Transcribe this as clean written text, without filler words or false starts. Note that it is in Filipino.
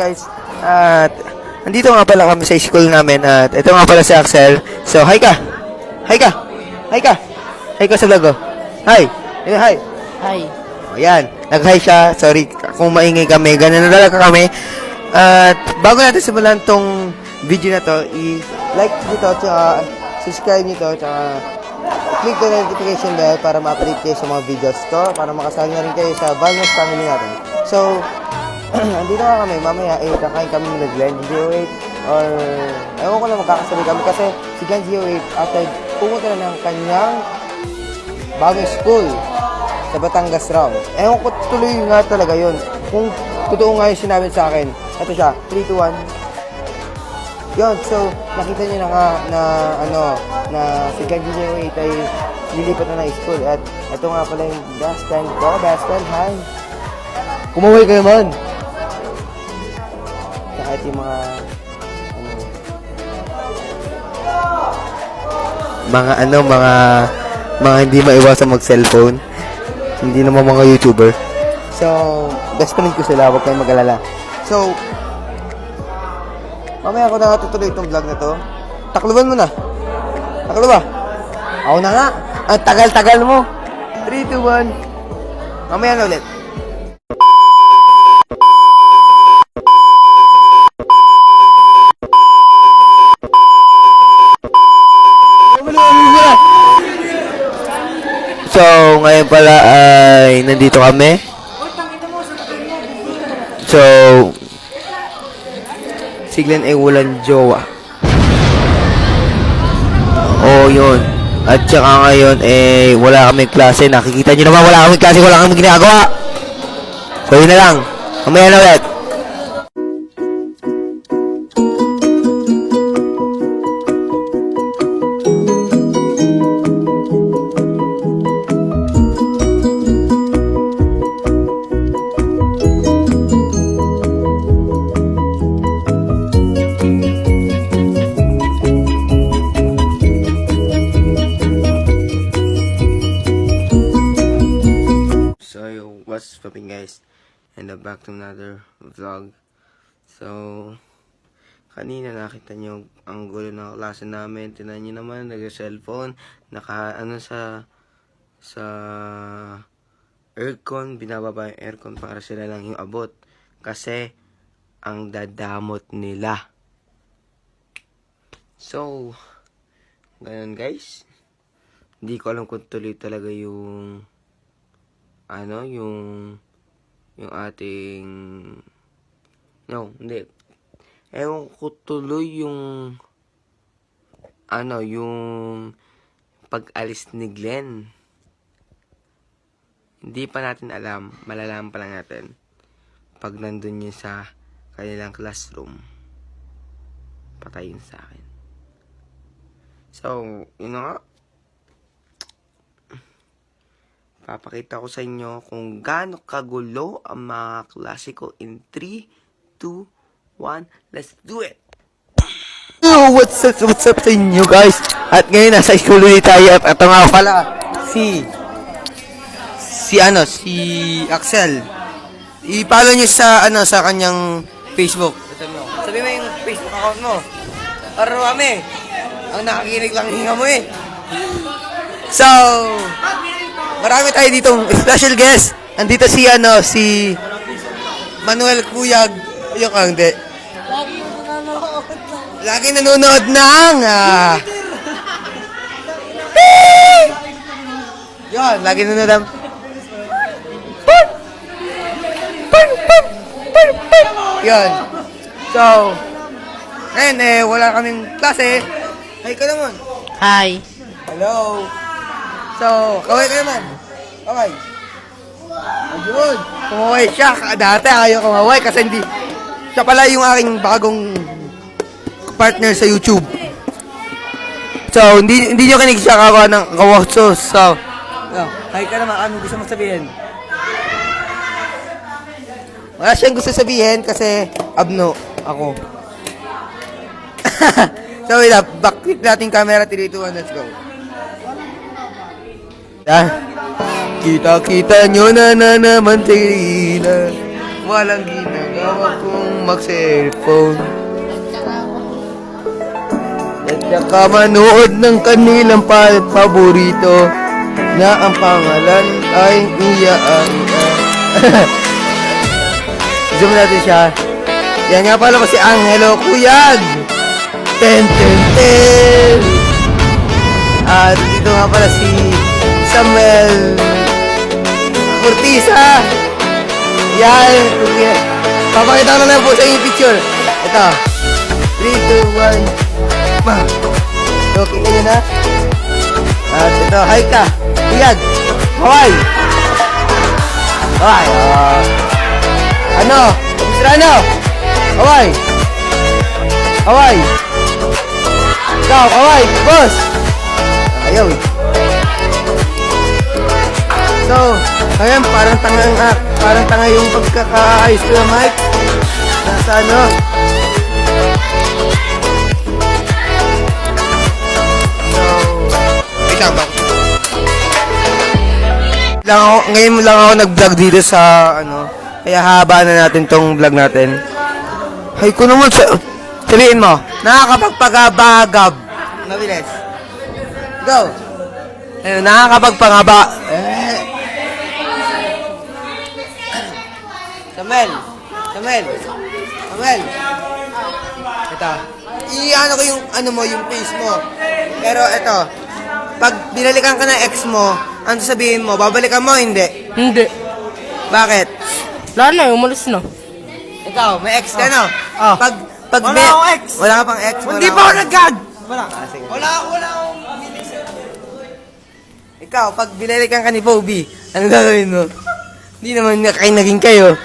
guys, at nandito nga pala kami sa school namin at ito nga pala si Axel. So, hi ka! Hi ka! Hi ka! Hi ka sa logo. Hi! Hi! Hi. O yan, nag-hi siya. Sorry kung maingay kami. Ganun na talaga kami. At bago natin simulan tong video na to, i-like nyo to, tsaka subscribe nyo to, tsaka click the notification bell para ma-update kayo sa mga videos to, para makasali na rin kayo sa Balmos family natin. So, andito nga kami, mamaya kakain kami ng Glenn G08 or ewan ko na magkakasabi kami kasi si Glenn G08 after pumunta na ng kanyang bagong school sa Batangas raw. Ewan ko tuloy nga talaga yun. Kung totoo nga yung sinabi sa akin, ito siya, 3, 2, 1. Yun, so, nakita niyo na nga na si Glenn G08 ay lilipat na ng school at ito nga pala yung best friend ko. Best friend, hi! Kumaway kayo man! Saka ito yung mga hindi maiwasan mag-cellphone. Hindi naman mga YouTuber. So, best friend ko sila, huwag kayong mag-alala. So, mamaya ako na tutuloy itong vlog na to. Takluban mo na. Taklo ba? Ako na nga. Ang tagal-tagal mo. 3, 2, 1. Mamaya na ulit. So, ngayon pala ay nandito kami. So, si Glenn ay walang jowa. Oo, yun. At saka ngayon, wala kami klase. Nakikita nyo naman, wala kami klase, wala kami ginagawa. So, yun na lang. Mamaya na ulit. What's popping, guys, and back to another vlog. So, kanina nakita nyo ang gulo ng klase namin. Tinan nyo naman, nag-cellphone, sa aircon, binababa yung aircon para sila lang yung abot. Kasi, ang dadamot nila. So, ganun guys. Hindi ko alam kung tuloy talaga yung yung ating hindi. Ewan ko tuloy yung pag-alis ni Glenn. Hindi pa natin alam. Malalaman pa lang natin pag nandun yun sa kanilang classroom. Patayin sa akin. So, yun na nga. Papakita ko sa inyo kung gaano kagulo ang mga klase ko in 3, 2, 1. Let's do it! Yo, what's up sa inyo guys? At ngayon nasa school ulit tayo at ito nga pala si Axel. I-follow nyo sa kanyang Facebook. Sabi mo yung Facebook account mo. Para kami ang nakakinig lang hinga mo eh. So, marami tayo ditong special guest. Andito si Manuel Cuyag. Yung hindi. Lagi nanonood ng Yun, lagi nanonood ng Yun. So, ngayon wala kaming klase. Hi ka naman. Hi. Hello. So, kaway kayo man. Kaway. Ayun. Kumaway siya. Dati ayaw kumaway kasi hindi. Siya pala yung aking bagong partner sa YouTube. So, hindi nyo kinig siya kakawa ng kawasos. So, hi ka naman. Anong gusto mo sabihin? Wala siyang gusto sabihin kasi abno ako. So, wait up. Backflip natin camera. 3, 2, 1. Let's go. Kita-kita nyo na naman sila. Walang ginagawa kung mag-cellphone. At saka manood ng kanilang paborito na ang pangalan ay Iyaan. Zoom natin siya. Yan nga pala si Angelo Kuyag. Ten. At dito nga pala si Samuel Cortiza. Yan. Papakita ko na lang po sa inyong picture. Ito. 3, 2, 1. Ma. Okay kayo na. At ito, hi ka. Kuyag. Hawaii. Hawaii. Ano? Austrano. Hawaii. Hawaii. Ikaw, Hawaii. Boss. Ayaw eh. So, ngayon parang tanga yung pagkakaayos ko ng mic. Nasa ano? So, wait lang ako. Ngayon lang ako nag-vlog dito sa ano. Kaya haba na natin tong vlog natin. Hay ko naman sabihin mo, nakakapagpagabagab. Mabilis. Go. Ayun, nakakapagpangaba. Samuel. Ito. I-ano ko yung ano mo, yung face mo. Pero ito, pag binalikan ka ng ex mo, ano sabihin mo? Babalikan mo, hindi? Hindi. Bakit? Wala na, umalis na. Ikaw, may ex ka, no? Ah. Pag Wala akong ex. Wala ka pang ex? Hindi pa ako nag-gag. Wala akong Ikaw, pag binalikan ka ni Poby, ano gagawin mo? Hindi naman kayo naging kayo.